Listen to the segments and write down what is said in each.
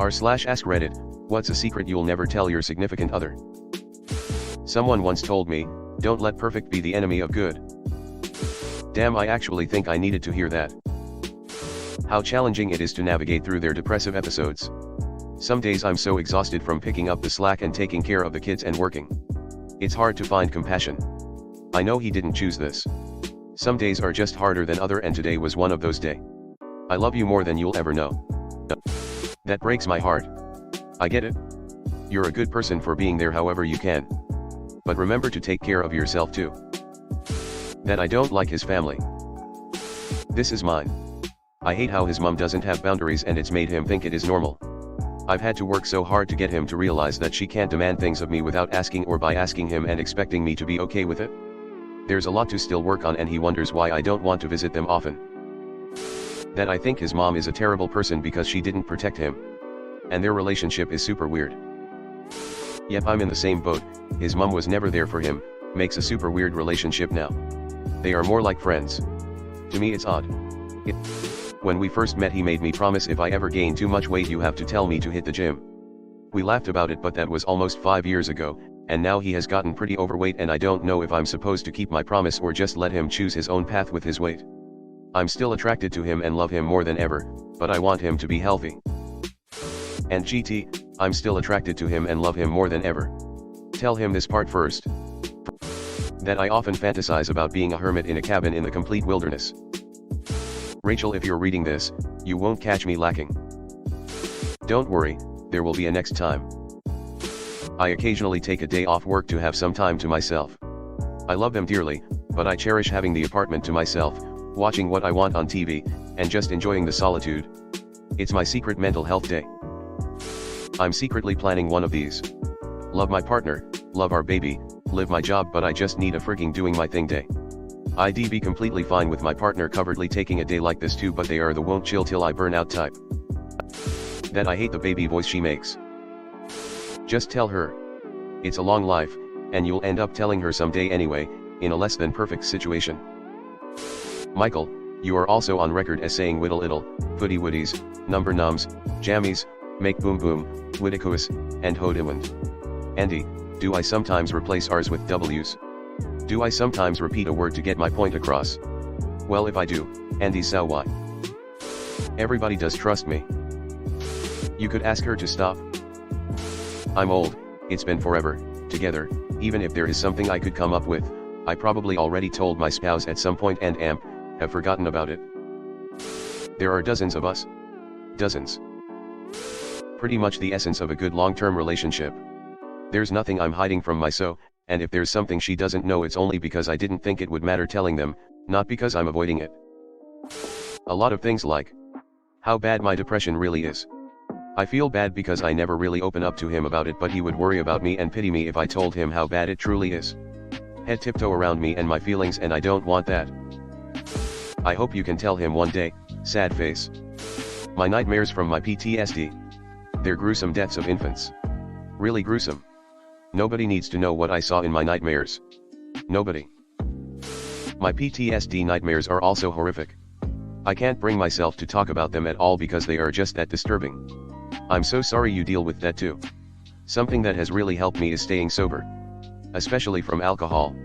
r/AskReddit, what's a secret you'll never tell your significant other? Someone once told me, don't let perfect be the enemy of good. Damn, I actually think I needed to hear that. How challenging it is to navigate through their depressive episodes. Some days I'm so exhausted from picking up the slack and taking care of the kids and working. It's hard to find compassion. I know he didn't choose this. Some days are just harder than other, and today was one of those days. I love you more than you'll ever know. That breaks my heart. I get it. You're a good person for being there however you can. But remember to take care of yourself too. That I don't like his family. This is mine. I hate how his mom doesn't have boundaries and it's made him think it is normal. I've had to work so hard to get him to realize that she can't demand things of me without asking or by asking him and expecting me to be okay with it. There's a lot to still work on and he wonders why I don't want to visit them often. That I think his mom is a terrible person because she didn't protect him. And their relationship is super weird. Yep, I'm in the same boat. His mom was never there for him, makes a super weird relationship now. They are more like friends. To me it's odd. When we first met he made me promise if I ever gain too much weight you have to tell me to hit the gym. We laughed about it, but that was almost 5 years ago, and now he has gotten pretty overweight and I don't know if I'm supposed to keep my promise or just let him choose his own path with his weight. I'm still attracted to him and love him more than ever, but I want him to be healthy. And GT, I'm still attracted to him and love him more than ever. Tell him this part first. That I often fantasize about being a hermit in a cabin in the complete wilderness. Rachel, if you're reading this, you won't catch me lacking. Don't worry, there will be a next time. I occasionally take a day off work to have some time to myself. I love them dearly, but I cherish having the apartment to myself, watching what I want on TV, and just enjoying the solitude. It's my secret mental health day. I'm secretly planning one of these. Love my partner, love our baby, live my job, but I just need a freaking doing my thing day. I'd be completely fine with my partner covertly taking a day like this too, but they are the won't chill till I burn out type. That I hate the baby voice she makes. Just tell her. It's a long life, and you'll end up telling her someday anyway, in a less than perfect situation. Michael, you are also on record as saying whittle iddle, footy woodies, number nums, jammies, make boom boom, widicus, and hodewand. Andy, do I sometimes replace R's with W's? Do I sometimes repeat a word to get my point across? Well, if I do, Andy, so why? Everybody does, trust me. You could ask her to stop. I'm old, it's been forever, together, even if there is something I could come up with, I probably already told my spouse at some point and have forgotten about it. There are dozens of us. Dozens. Pretty much the essence of a good long-term relationship. There's nothing I'm hiding from my so, and if there's something she doesn't know it's only because I didn't think it would matter telling them, not because I'm avoiding it. A lot of things like how bad my depression really is. I feel bad because I never really open up to him about it, but he would worry about me and pity me if I told him how bad it truly is. Head tiptoe around me and my feelings, and I don't want that. I hope you can tell him one day, sad face. My nightmares from my PTSD. They're gruesome deaths of infants. Really gruesome. Nobody needs to know what I saw in my nightmares. Nobody. My PTSD nightmares are also horrific. I can't bring myself to talk about them at all because they are just that disturbing. I'm so sorry you deal with that too. Something that has really helped me is staying sober. Especially from alcohol.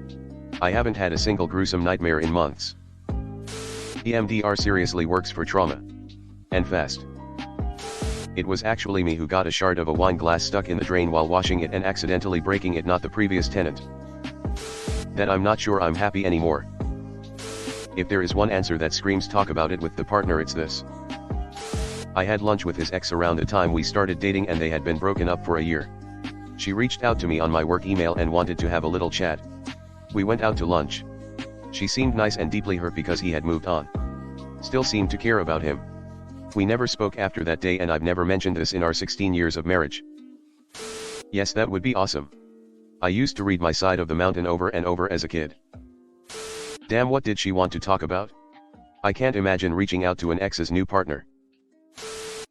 I haven't had a single gruesome nightmare in months. EMDR seriously works for trauma. And fast. It was actually me who got a shard of a wine glass stuck in the drain while washing it and accidentally breaking it, not the previous tenant. That I'm not sure I'm happy anymore. If there is one answer that screams talk about it with the partner, it's this. I had lunch with his ex around the time we started dating and they had been broken up for a year. She reached out to me on my work email and wanted to have a little chat. We went out to lunch. She seemed nice and deeply hurt because he had moved on. Still seemed to care about him. We never spoke after that day, and I've never mentioned this in our 16 years of marriage. Yes, that would be awesome. I used to read My Side of the Mountain over and over as a kid. Damn, what did she want to talk about? I can't imagine reaching out to an ex's new partner.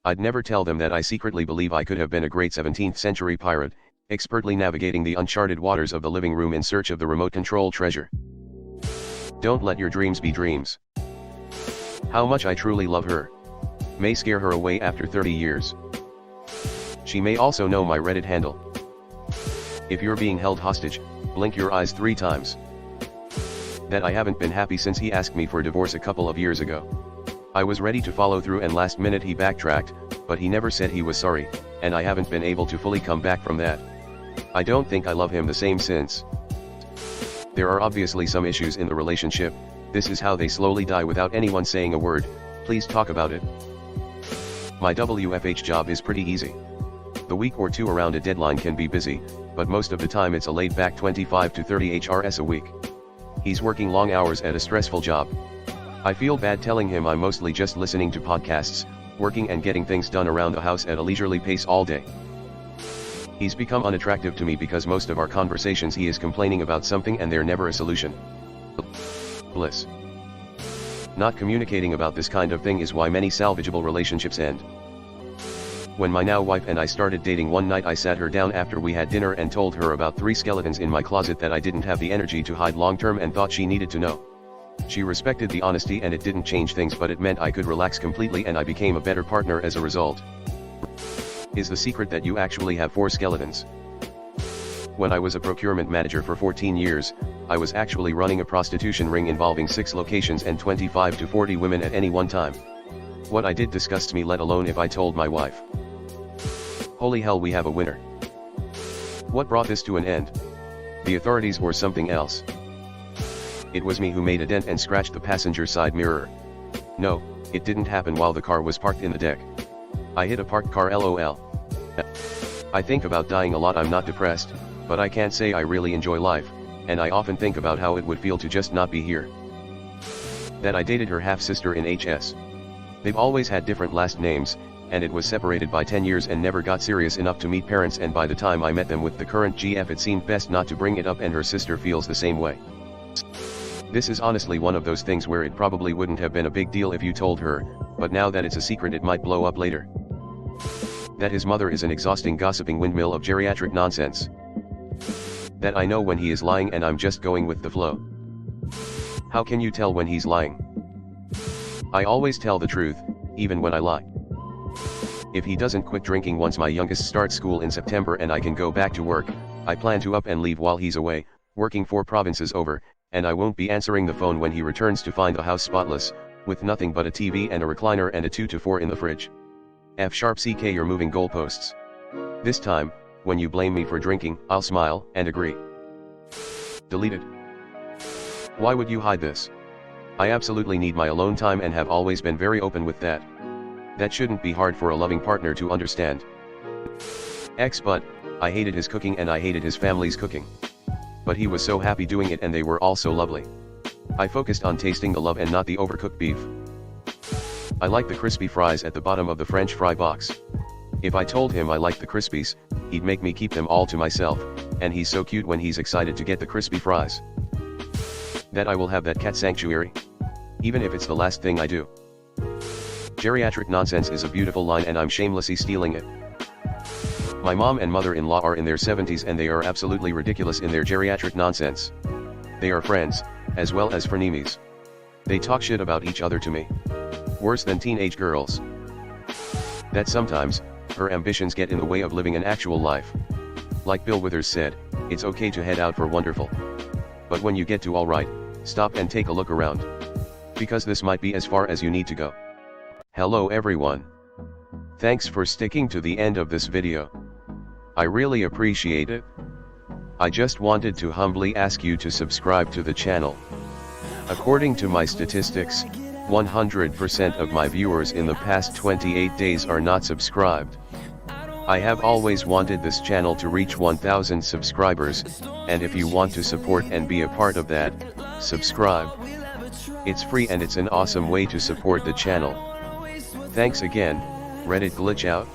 I'd never tell them that I secretly believe I could have been a great 17th century pirate, expertly navigating the uncharted waters of the living room in search of the remote control treasure. Don't let your dreams be dreams. How much I truly love her. May scare her away after 30 years. She may also know my Reddit handle. If you're being held hostage, blink your eyes 3 times. That I haven't been happy since he asked me for divorce a couple of years ago. I was ready to follow through and last minute he backtracked, but he never said he was sorry, and I haven't been able to fully come back from that. I don't think I love him the same since. There are obviously some issues in the relationship. This is how they slowly die without anyone saying a word. Please talk about it. My WFH job is pretty easy. The week or two around a deadline can be busy, but most of the time it's a laid-back 25 to 30 HRS a week. He's working long hours at a stressful job. I feel bad telling him I'm mostly just listening to podcasts, working and getting things done around the house at a leisurely pace all day. He's become unattractive to me because most of our conversations he is complaining about something and there's never a solution. Bliss. Not communicating about this kind of thing is why many salvageable relationships end. When my now wife and I started dating, one night I sat her down after we had dinner and told her about 3 skeletons in my closet that I didn't have the energy to hide long term and thought she needed to know. She respected the honesty and it didn't change things, but it meant I could relax completely and I became a better partner as a result. Is the secret that you actually have 4 skeletons? When I was a procurement manager for 14 years, I was actually running a prostitution ring involving 6 locations and 25 to 40 women at any one time. What I did disgusts me, let alone if I told my wife. Holy hell, we have a winner. What brought this to an end? The authorities or something else? It was me who made a dent and scratched the passenger side mirror. No, it didn't happen while the car was parked in the deck. I hit a parked car, lol. I think about dying a lot. I'm not depressed, but I can't say I really enjoy life, and I often think about how it would feel to just not be here. That I dated her half-sister in HS. They've always had different last names, and it was separated by 10 years and never got serious enough to meet parents, and by the time I met them with the current GF it seemed best not to bring it up, and her sister feels the same way. This is honestly one of those things where it probably wouldn't have been a big deal if you told her, but now that it's a secret it might blow up later. That his mother is an exhausting gossiping windmill of geriatric nonsense. That I know when he is lying and I'm just going with the flow. How can you tell when he's lying? I always tell the truth, even when I lie. If he doesn't quit drinking once my youngest starts school in September and I can go back to work, I plan to up and leave while he's away, working 4 provinces over, and I won't be answering the phone when he returns to find the house spotless, with nothing but a TV and a recliner and a 2 to 4 in the fridge. F#CK, you're moving goalposts. This time, when you blame me for drinking, I'll smile and agree. Deleted. Why would you hide this? I absolutely need my alone time and have always been very open with that. That shouldn't be hard for a loving partner to understand. But I hated his cooking and I hated his family's cooking. But he was so happy doing it and they were all so lovely. I focused on tasting the love and not the overcooked beef. I like the crispy fries at the bottom of the French fry box. If I told him I liked the crispies, he'd make me keep them all to myself, and he's so cute when he's excited to get the crispy fries. That I will have that cat sanctuary, even if it's the last thing I do. Geriatric nonsense is a beautiful line and I'm shamelessly stealing it. My mom and mother-in-law are in their 70s and they are absolutely ridiculous in their geriatric nonsense. They are friends, as well as frenemies. They talk shit about each other to me. Worse than teenage girls. That sometimes, her ambitions get in the way of living an actual life. Like Bill Withers said, it's okay to head out for wonderful. But when you get to alright, stop and take a look around. Because this might be as far as you need to go. Hello everyone. Thanks for sticking to the end of this video. I really appreciate it. I just wanted to humbly ask you to subscribe to the channel. According to my statistics, 100% of my viewers in the past 28 days are not subscribed. I have always wanted this channel to reach 1,000 subscribers, and if you want to support and be a part of that, subscribe. It's free and it's an awesome way to support the channel. Thanks again, Reddit glitch out.